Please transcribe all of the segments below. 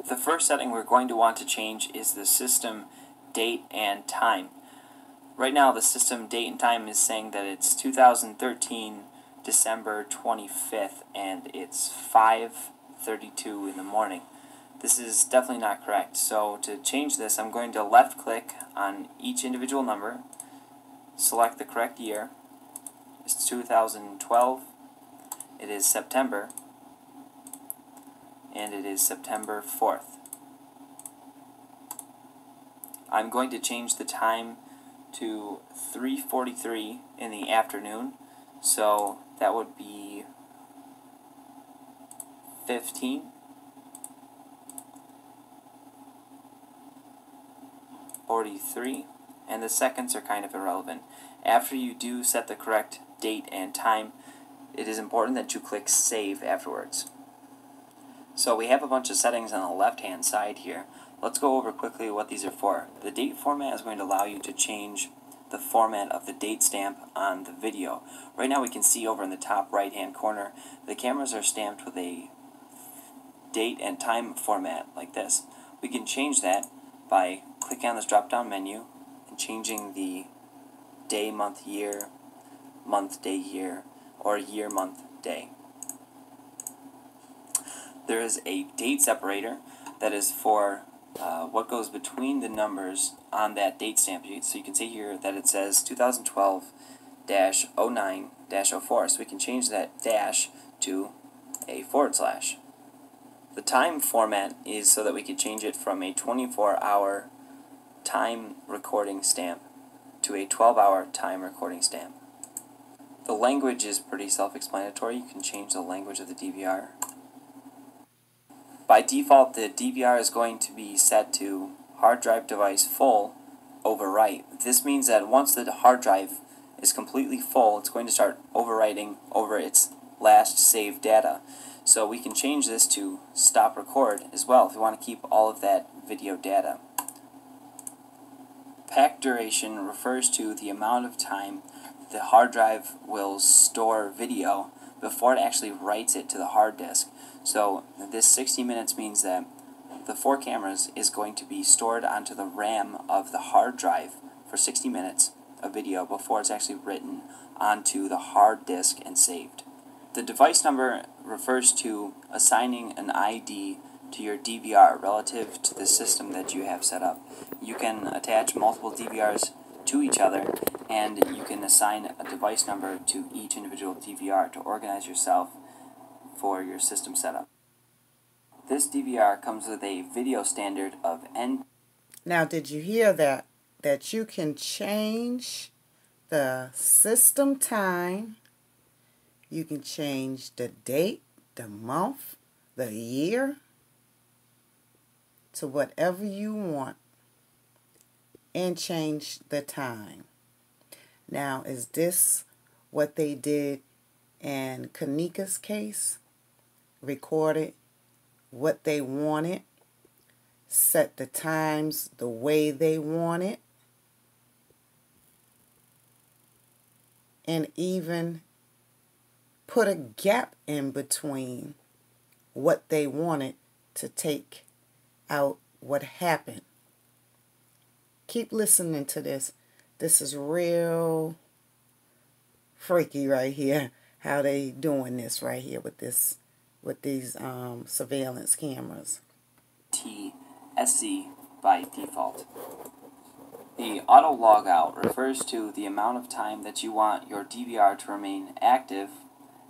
The first setting we're going to want to change is the system date and time. Right now the system date and time is saying that it's 2013 December 25th and it's 5:32 in the morning. This is definitely not correct. So to change this, I'm going to left click on each individual number, select the correct year. It's 2012, it is September, and it is September 4th. I'm going to change the time to 3:43 in the afternoon, so that would be 15:43, and the seconds are kind of irrelevant. After you do set the correct date and time, it is important that you click Save afterwards. So we have a bunch of settings on the left hand side here. Let's go over quickly what these are for. The date format is going to allow you to change the format of the date stamp on the video. Right now we can see over in the top right hand corner the cameras are stamped with a date and time format like this. We can change that by clicking on this drop down menu and changing the day, month, year, month, day, year, or year, month, day. There is a date separator that is for what goes between the numbers on that date stamp. So you can see here that it says 2012-09-04. So we can change that dash to a /. The time format is so that we can change it from a 24-hour time recording stamp to a 12-hour time recording stamp. The language is pretty self-explanatory. You can change the language of the DVR. By default, the DVR is going to be set to hard drive device full overwrite. This means that once the hard drive is completely full, it's going to start overwriting over its last saved data. So we can change this to stop record as well if we want to keep all of that video data. Pack duration refers to the amount of time the hard drive will store video before it actually writes it to the hard disk. So this 60 minutes means that the 4 cameras is going to be stored onto the RAM of the hard drive for 60 minutes of video before it's actually written onto the hard disk and saved. The device number refers to assigning an ID to your DVR relative to the system that you have set up. You can attach multiple DVRs to each other, and you can assign a device number to each individual DVR to organize yourself for your system setup. This DVR comes with a video standard of N. Now, did you hear that? That you can change the system time, you can change the date, the month, the year, to whatever you want, and change the time. Now, is this what they did in Kenneka's case? Recorded what they wanted, set the times the way they wanted, and even put a gap in between what they wanted to take out what happened. Keep listening to this. This is real freaky right here, how they doing this right here with these surveillance cameras. TSC by default. The auto logout refers to the amount of time that you want your DVR to remain active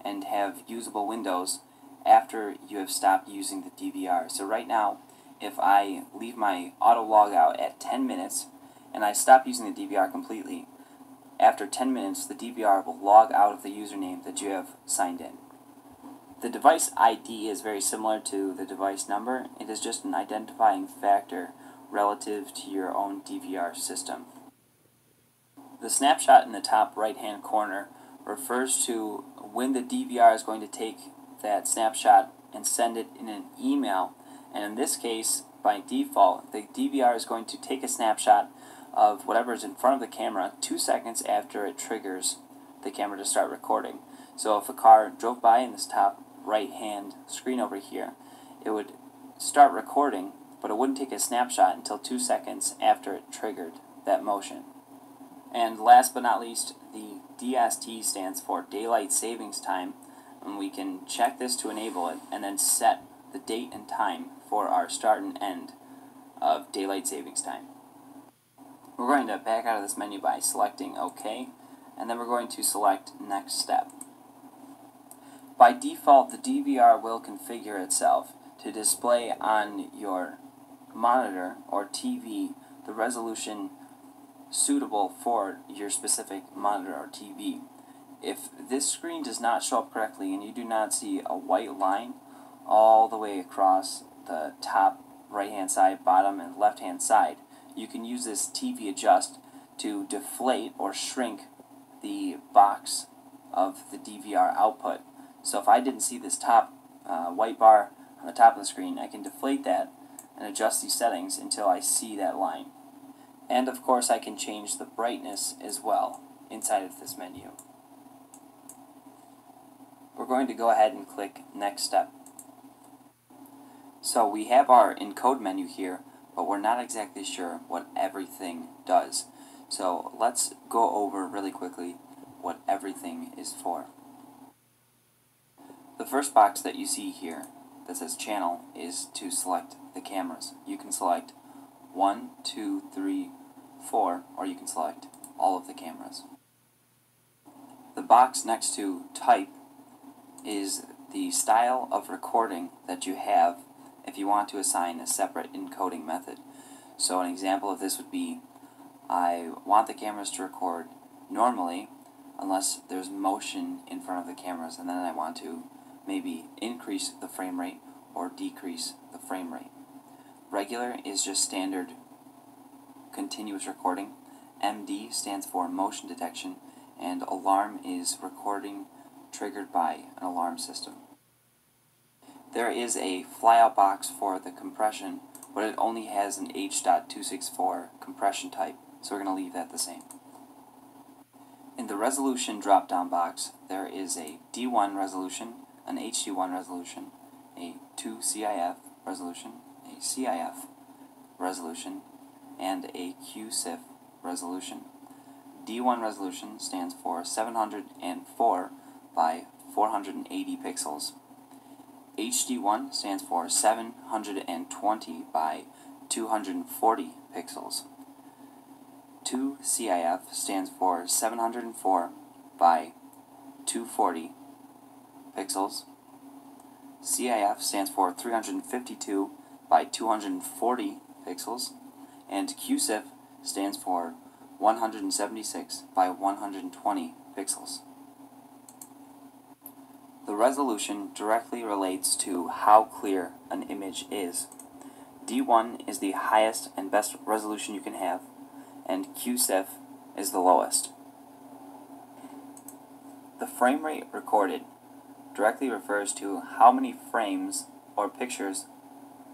and have usable windows after you have stopped using the DVR. So right now, if I leave my auto logout at 10 minutes and I stop using the DVR completely, after 10 minutes the DVR will log out of the username that you have signed in. The device ID is very similar to the device number. It is just an identifying factor relative to your own DVR system. The snapshot in the top right hand corner refers to when the DVR is going to take that snapshot and send it in an email, and in this case, by default, the DVR is going to take a snapshot of whatever is in front of the camera 2 seconds after it triggers the camera to start recording. So if a car drove by in this top right hand screen over here, it would start recording, but it wouldn't take a snapshot until 2 seconds after it triggered that motion. And last but not least, the DST stands for Daylight Savings Time, and we can check this to enable it and then set the date and time for our start and end of Daylight Savings Time. We're going to back out of this menu by selecting OK, and then we're going to select Next Step. By default, the DVR will configure itself to display on your monitor or TV the resolution suitable for your specific monitor or TV. If this screen does not show up correctly and you do not see a white line all the way across the top right hand side, bottom, and left hand side, you can use this TV adjust to deflate or shrink the box of the DVR output. So if I didn't see this top white bar on the top of the screen, I can deflate that and adjust these settings until I see that line. And of course I can change the brightness as well inside of this menu. We're going to go ahead and click Next Step. So we have our encode menu here, but we're not exactly sure what everything does. So let's go over really quickly what everything is for. The first box that you see here that says channel is to select the cameras. You can select 1, 2, 3, 4, or you can select all of the cameras. The box next to type is the style of recording that you have if you want to assign a separate encoding method. So an example of this would be, I want the cameras to record normally unless there's motion in front of the cameras, and then I want to maybe increase the frame rate or decrease the frame rate. Regular is just standard continuous recording. MD stands for motion detection, and alarm is recording triggered by an alarm system. There is a flyout box for the compression, but it only has an H.264 compression type, so we're going to leave that the same. In the resolution drop-down box, there is a D1 resolution, an HD1 resolution, a 2CIF resolution, a CIF resolution, and a QSIF resolution. D1 resolution stands for 704 by 480 pixels. HD1 stands for 720 by 240 pixels. 2CIF stands for 704 by 240 pixels. CIF stands for 352 by 240 pixels. And QSIF stands for 176 by 120 pixels. The resolution directly relates to how clear an image is. D1 is the highest and best resolution you can have, and QSIF is the lowest. The frame rate recorded directly refers to how many frames or pictures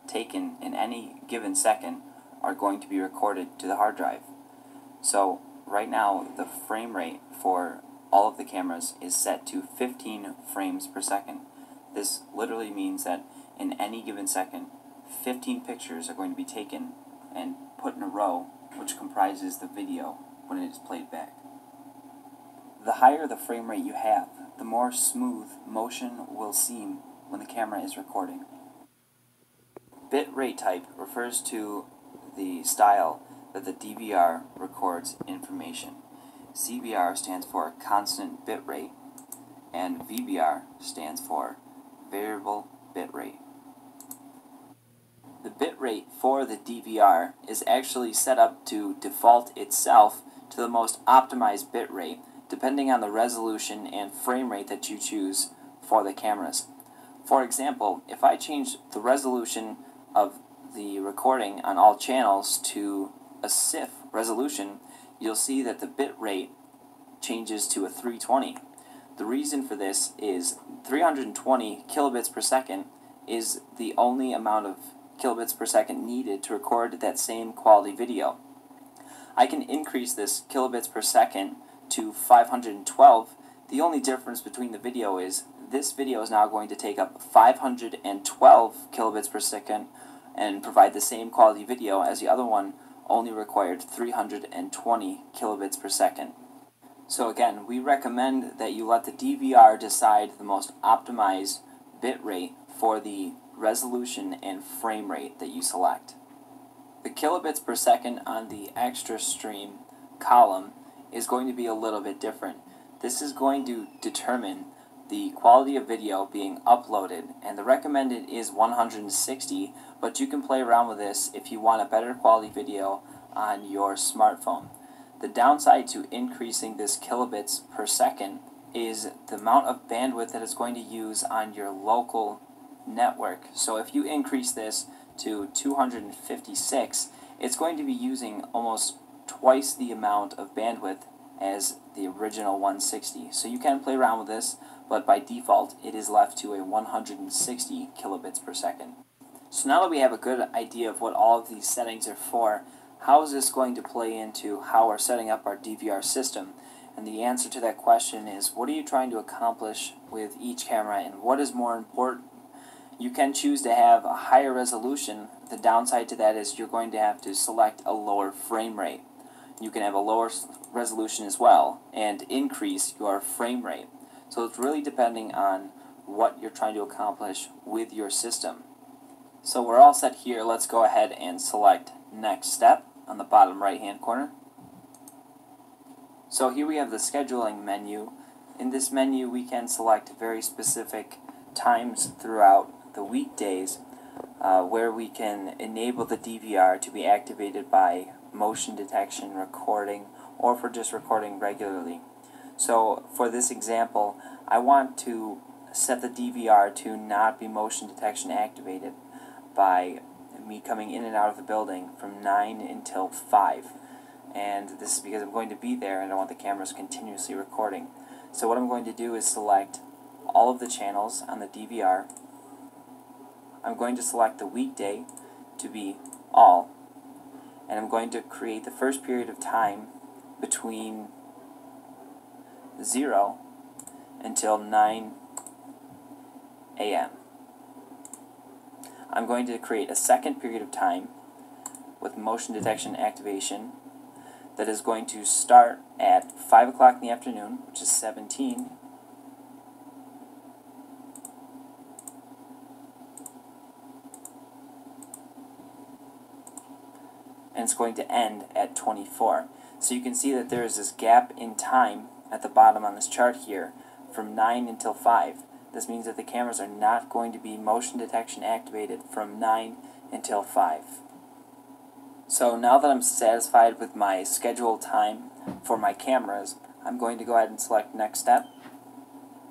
taken in any given second are going to be recorded to the hard drive. So right now the frame rate for all of the cameras is set to 15 frames per second. This literally means that in any given second, 15 pictures are going to be taken and put in a row, which comprises the video when it is played back. The higher the frame rate you have, the more smooth motion will seem when the camera is recording. Bit rate type refers to the style that the DVR records information. CBR stands for constant bit rate, and VBR stands for variable bit rate. The bit rate for the DVR is actually set up to default itself to the most optimized bit rate, depending on the resolution and frame rate that you choose for the cameras. For example, if I change the resolution of the recording on all channels to a CIF resolution, you'll see that the bit rate changes to a 320. The reason for this is 320 kilobits per second is the only amount of kilobits per second needed to record that same quality video. I can increase this kilobits per second to 512. The only difference between the video is this video is now going to take up 512 kilobits per second and provide the same quality video as the other one only required 320 kilobits per second. So again, we recommend that you let the DVR decide the most optimized bit rate for the resolution and frame rate that you select. The kilobits per second on the extra stream column is going to be a little bit different. This is going to determine the quality of video being uploaded, and the recommended is 160, but you can play around with this if you want a better quality video on your smartphone. The downside to increasing this kilobits per second is the amount of bandwidth that it's going to use on your local network. So if you increase this to 256, it's going to be using almost twice the amount of bandwidth as the original 160. So you can play around with this, but by default it is left to a 160 kilobits per second. So now that we have a good idea of what all of these settings are for, how is this going to play into how we're setting up our DVR system? And the answer to that question is, what are you trying to accomplish with each camera, and what is more important? You can choose to have a higher resolution. The downside to that is you're going to have to select a lower frame rate. You can have a lower resolution as well and increase your frame rate. So it's really depending on what you're trying to accomplish with your system. So we're all set here. Let's go ahead and select Next Step on the bottom right hand corner. So here we have the scheduling menu. In this menu we can select very specific times throughout the weekdays where we can enable the DVR to be activated by motion detection, recording, or for just recording regularly. So for this example, I want to set the DVR to not be motion detection activated by me coming in and out of the building from 9 until 5. And this is because I'm going to be there and I want the cameras continuously recording. So what I'm going to do is select all of the channels on the DVR. I'm going to select the weekday to be all, and I'm going to create the first period of time between 0 until 9 a.m. I'm going to create a second period of time with motion detection activation that is going to start at 5 o'clock in the afternoon, which is 17, and it's going to end at 24. So you can see that there is this gap in time at the bottom on this chart here from 9 until 5. This means that the cameras are not going to be motion detection activated from 9 until 5. So now that I'm satisfied with my scheduled time for my cameras, I'm going to go ahead and select Next Step.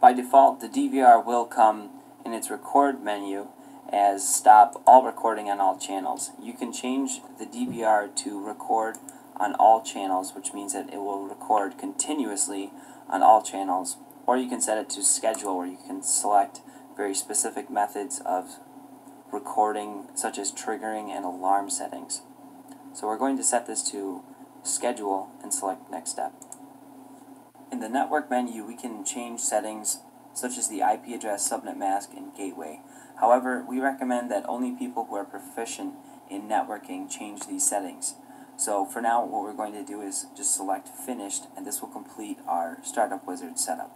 By default, the DVR will come in its record menu as stop all recording on all channels. You can change the DVR to record on all channels, which means that it will record continuously on all channels, or you can set it to schedule, where you can select very specific methods of recording, such as triggering and alarm settings. So we're going to set this to schedule and select Next Step. In the network menu, we can change settings such as the IP address, subnet mask, and gateway. However, we recommend that only people who are proficient in networking change these settings. So for now, what we're going to do is just select Finished, and this will complete our Startup Wizard setup.